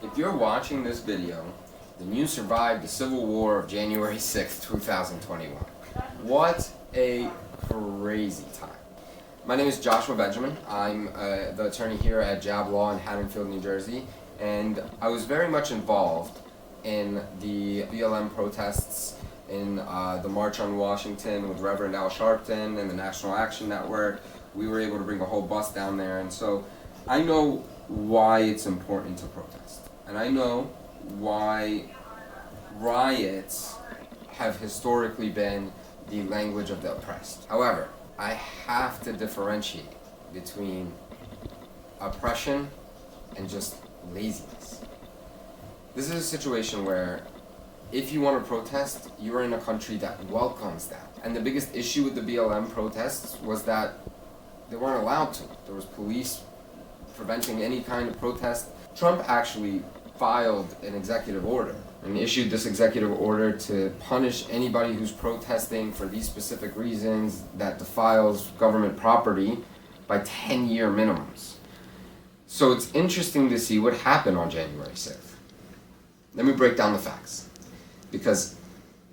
If you're watching this video, then you survived the Civil War of January 6th, 2021. What a crazy time. My name is Joshua Benjamin. I'm the attorney here at JAB Law in Haddonfield, New Jersey, and I was very much involved in the BLM protests in the March on Washington with Reverend Al Sharpton and the National Action Network. We were able to bring a whole bus down there, and so I know why it's important to protest. And I know why riots have historically been the language of the oppressed. However, I have to differentiate between oppression and just laziness. This is a situation where if you want to protest, you're in a country that welcomes that. And the biggest issue with the BLM protests was that they weren't allowed to. There was police preventing any kind of protest. Trump actually filed an executive order and issued this executive order to punish anybody who's protesting for these specific reasons that defiles government property by 10-year minimums. So it's interesting to see what happened on January 6th. Let me break down the facts. Because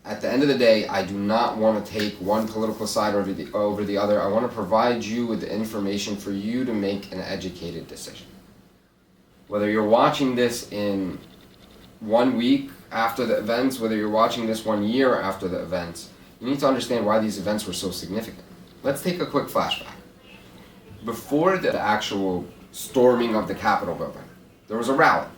at the end of the day, I do not want to take one political side over the other. I want to provide you with the information for you to make an educated decision. Whether you're watching this in 1 week after the events, whether you're watching this 1 year after the events, you need to understand why these events were so significant. Let's take a quick flashback. Before the actual storming of the Capitol building, there was a rally.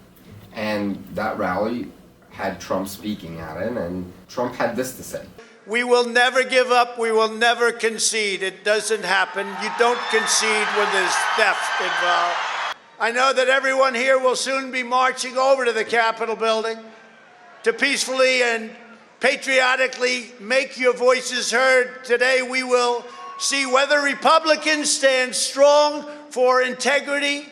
And that rally had Trump speaking at it, and Trump had this to say. We will never give up. We will never concede. It doesn't happen. You don't concede when there's theft involved. I know that everyone here will soon be marching over to the Capitol building to peacefully and patriotically make your voices heard. Today we will see whether Republicans stand strong for integrity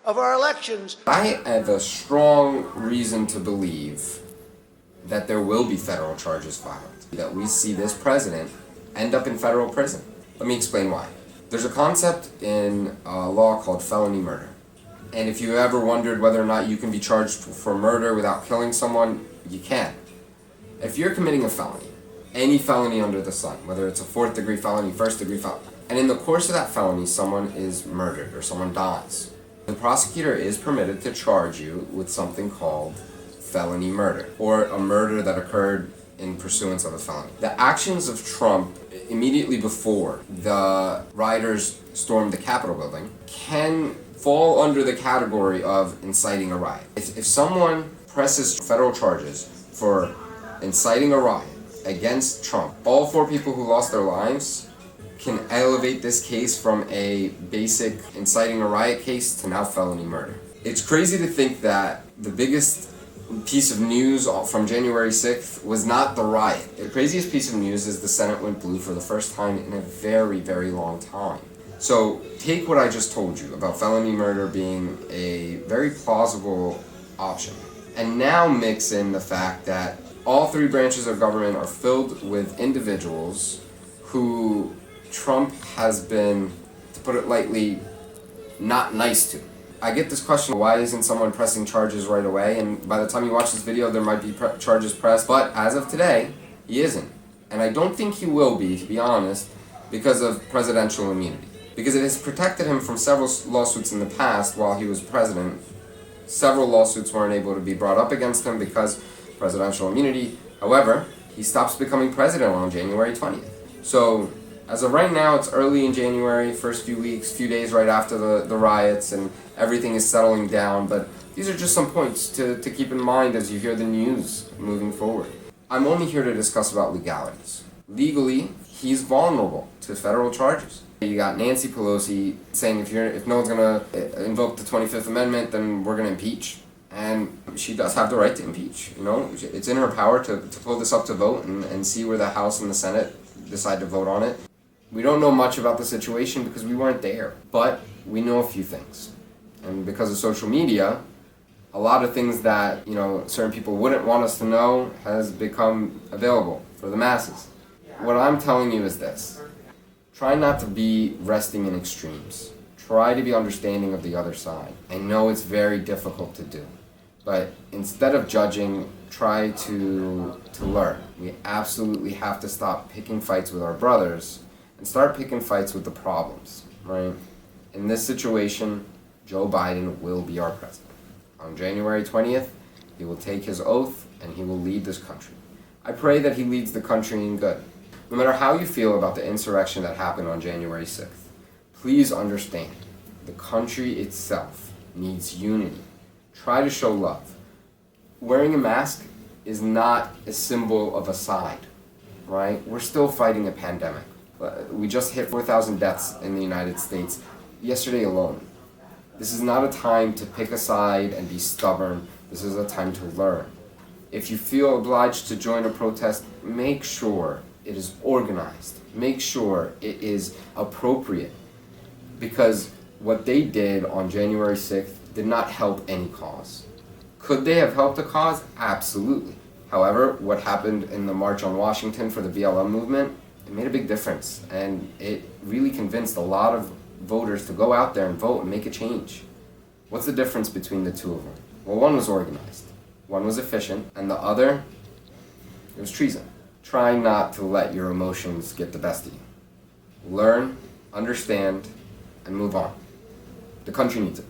of our elections. I have a strong reason to believe that there will be federal charges filed, that we see this president end up in federal prison. Let me explain why. There's a concept in law called felony murder. And if you ever wondered whether or not you can be charged for murder without killing someone, you can. If you're committing a felony, any felony under the sun, whether it's a 4th degree felony, 1st degree felony, and in the course of that felony someone is murdered or someone dies, the prosecutor is permitted to charge you with something called felony murder, or a murder that occurred in pursuance of a felony. The actions of Trump immediately before the rioters stormed the Capitol building can fall under the category of inciting a riot. If someone presses federal charges for inciting a riot against Trump, all 4 people who lost their lives can elevate this case from a basic inciting a riot case to now felony murder. It's crazy to think that the biggest piece of news from January 6th was not the riot. The craziest piece of news is the Senate went blue for the first time in a very, very long time. So take what I just told you about felony murder being a very plausible option, and now mix in the fact that all 3 branches of government are filled with individuals who Trump has been, to put it lightly, not nice to. I get this question, why isn't someone pressing charges right away? And by the time you watch this video, there might be charges pressed, but as of today, he isn't. And I don't think he will be, to be honest, because of presidential immunity. Because it has protected him from several lawsuits in the past while he was president. Several lawsuits weren't able to be brought up against him because presidential immunity. However, he stops becoming president on January 20th. So, as of right now, it's early in January, first few weeks, few days right after the riots, and everything is settling down, but these are just some points to keep in mind as you hear the news moving forward. I'm only here to discuss about legalities. Legally, he's vulnerable to federal charges. You got Nancy Pelosi saying if no one's gonna invoke the 25th Amendment, then we're gonna impeach. And she does have the right to impeach, you know? It's in her power to pull this up to vote and see where the House and the Senate decide to vote on it. We don't know much about the situation because we weren't there, but we know a few things. And because of social media, a lot of things that, certain people wouldn't want us to know has become available for the masses. What I'm telling you is this. Try not to be resting in extremes. Try to be understanding of the other side. I know it's very difficult to do. But instead of judging, try to learn. We absolutely have to stop picking fights with our brothers and start picking fights with the problems, right? In this situation, Joe Biden will be our president. On January 20th, he will take his oath and he will lead this country. I pray that he leads the country in good. No matter how you feel about the insurrection that happened on January 6th, please understand, the country itself needs unity. Try to show love. Wearing a mask is not a symbol of a side, right? We're still fighting a pandemic. We just hit 4,000 deaths in the United States yesterday alone. This is not a time to pick a side and be stubborn. This is a time to learn. If you feel obliged to join a protest, make sure it is organized. Make sure it is appropriate. Because what they did on January 6th did not help any cause. Could they have helped a cause? Absolutely. However, what happened in the March on Washington for the BLM movement, it made a big difference. And it really convinced a lot of voters to go out there and vote and make a change. What's the difference between the two of them? Well, one was organized, one was efficient, and the other, it was treason. Try not to let your emotions get the best of you. Learn, understand, and move on. The country needs it.